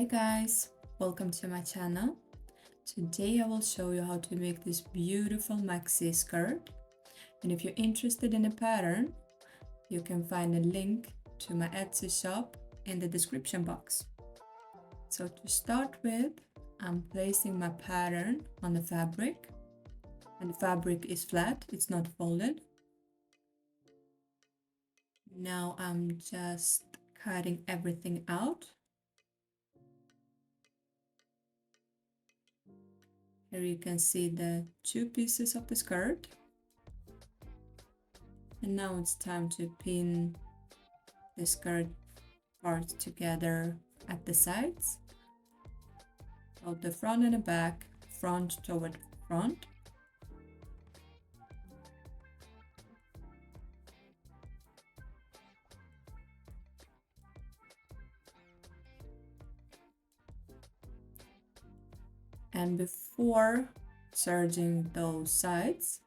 Hi guys, welcome to my channel. Today I will show you how to make this beautiful maxi skirt. And if you're interested in a pattern, you can find a link to my Etsy shop in the description box. So to start with, I'm placing my pattern on the fabric. And the fabric is flat, it's not folded. Now I'm just cutting everything out. Here you can see the two pieces of the skirt. And now it's time to pin the skirt parts together at the sides. So the front and the back, front toward front. And before serging those sides,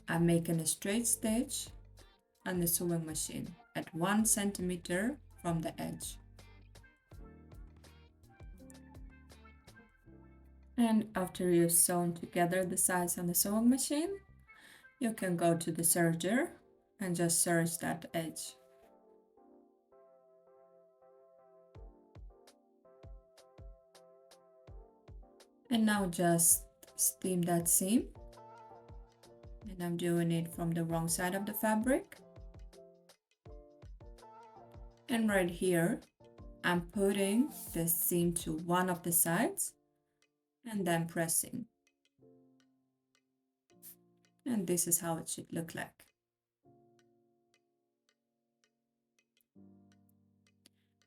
I'm making a straight stitch on the sewing machine at 1 centimeter from the edge. And after you've sewn together the sides on the sewing machine, you can go to the serger and just serge that edge. And now just steam that seam. And I'm doing it from the wrong side of the fabric. And right here, I'm putting the seam to one of the sides and then pressing. And this is how it should look like.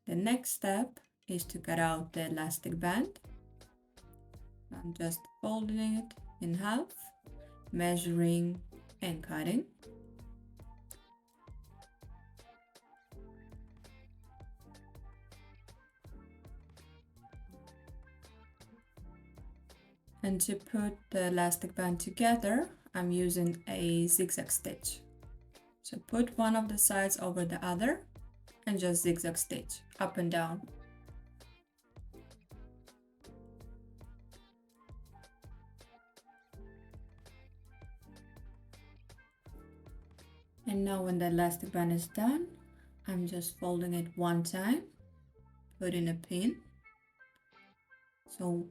The next step is to cut out the elastic band. I'm just folding it in half, measuring and cutting. And to put the elastic band together, I'm using a zigzag stitch. So put one of the sides over the other and just zigzag stitch up and down. And now when the elastic band is done, I'm just folding it one time, putting a pin. So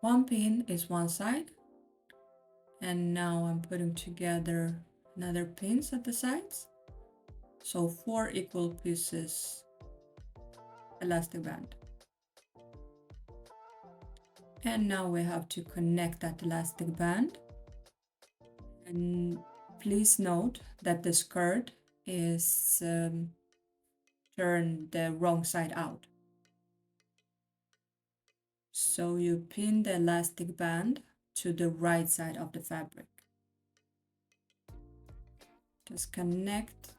one pin is one side, and now I'm putting together another pins at the sides. So 4 equal pieces elastic band. And now we have to connect that elastic band. And please note that the skirt is turned the wrong side out. So you pin the elastic band to the right side of the fabric. Just connect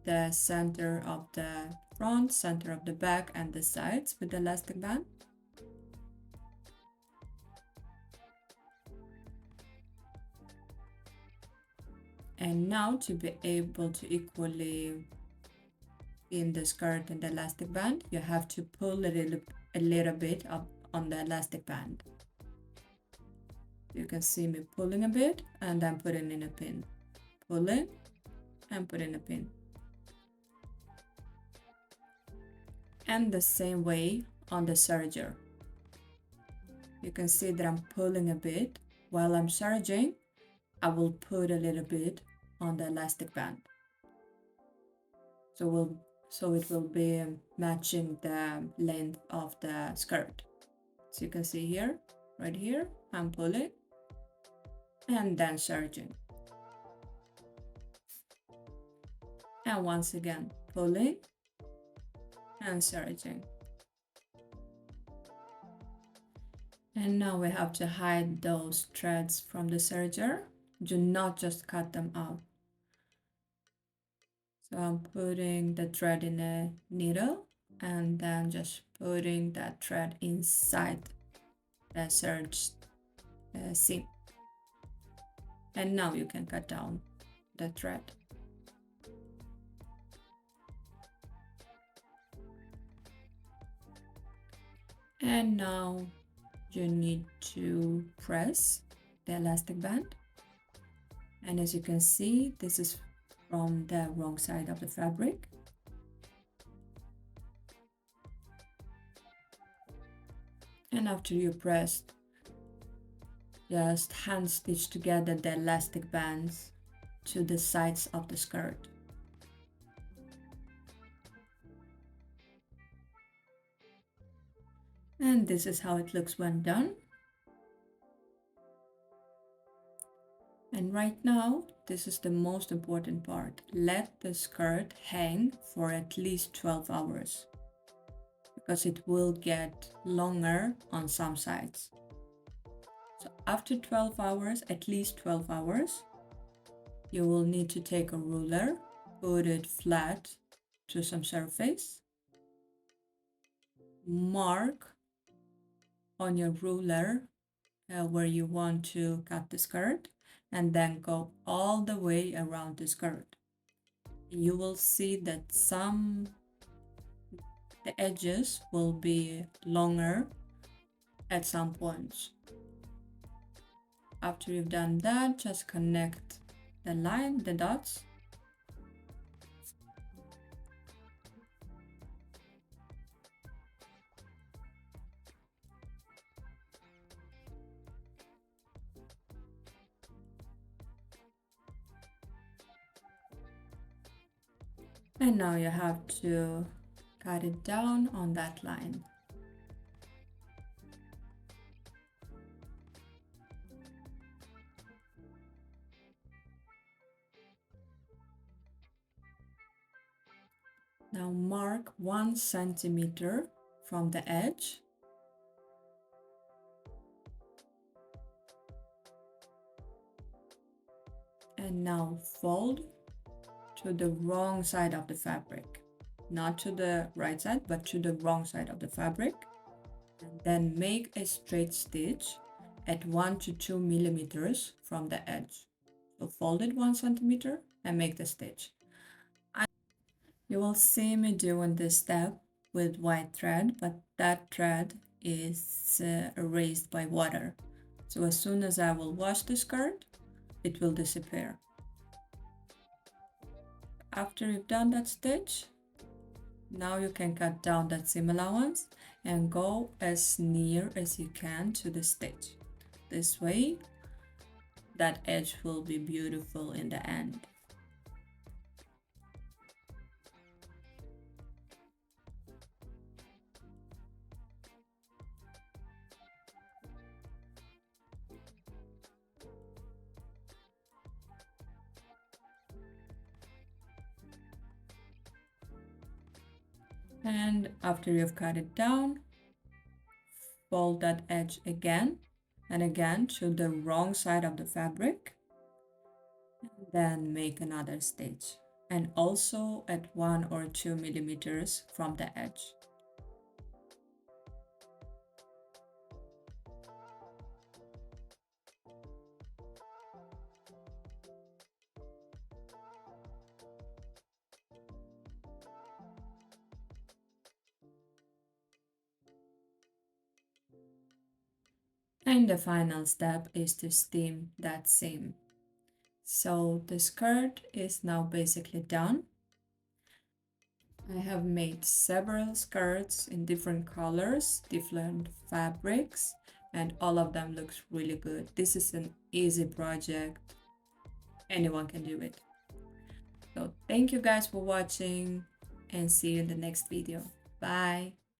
the center of the front, center of the back, and the sides with the elastic band. And now to be able to equally pin the skirt and the elastic band, you have to pull a little bit up on the elastic band. You can see me pulling a bit and then putting in a pin. Pulling and putting a pin. And the same way on the serger. You can see that I'm pulling a bit. While I'm serging, I will put a little bit on the elastic band. So it will be matching the length of the skirt. So you can see here, right here, I'm pulling and then serging. And once again, pulling and serging. And now we have to hide those threads from the serger. Do not just cut them out. So I'm putting the thread in a needle and then just putting that thread inside the serged seam. And now you can cut down the thread. And now you need to press the elastic band. And as you can see, this is from the wrong side of the fabric. And after you pressed, just hand stitch together the elastic bands to the sides of the skirt. And this is how it looks when done. And right now, this is the most important part. Let the skirt hang for at least 12 hours because it will get longer on some sides. So after 12 hours, at least 12 hours, you will need to take a ruler, put it flat to some surface, mark on your ruler where you want to cut the skirt, and then go all the way around the skirt. You will see that the edges will be longer at some points. After you've done that, just connect the dots. And now you have to cut it down on that line. Now mark 1 centimeter from the edge. And now fold to the wrong side of the fabric. Not to the right side, but to the wrong side of the fabric. And then make a straight stitch at 1 to 2 millimeters from the edge. So fold it 1 centimeter and make the stitch. You will see me doing this step with white thread, but that thread is erased by water. So as soon as I will wash the skirt, it will disappear. After you've done that stitch, now you can cut down that seam allowance and go as near as you can to the stitch. This way, that edge will be beautiful in the end. And after you've cut it down, fold that edge again and again to the wrong side of the fabric. And then make another stitch, and also at 1 or 2 millimeters from the edge. And the final step is to steam that seam. So the skirt is now basically done. I have made several skirts in different colors, different fabrics, and all of them looks really good. This is an easy project. Anyone can do it. So thank you guys for watching and see you in the next video. Bye.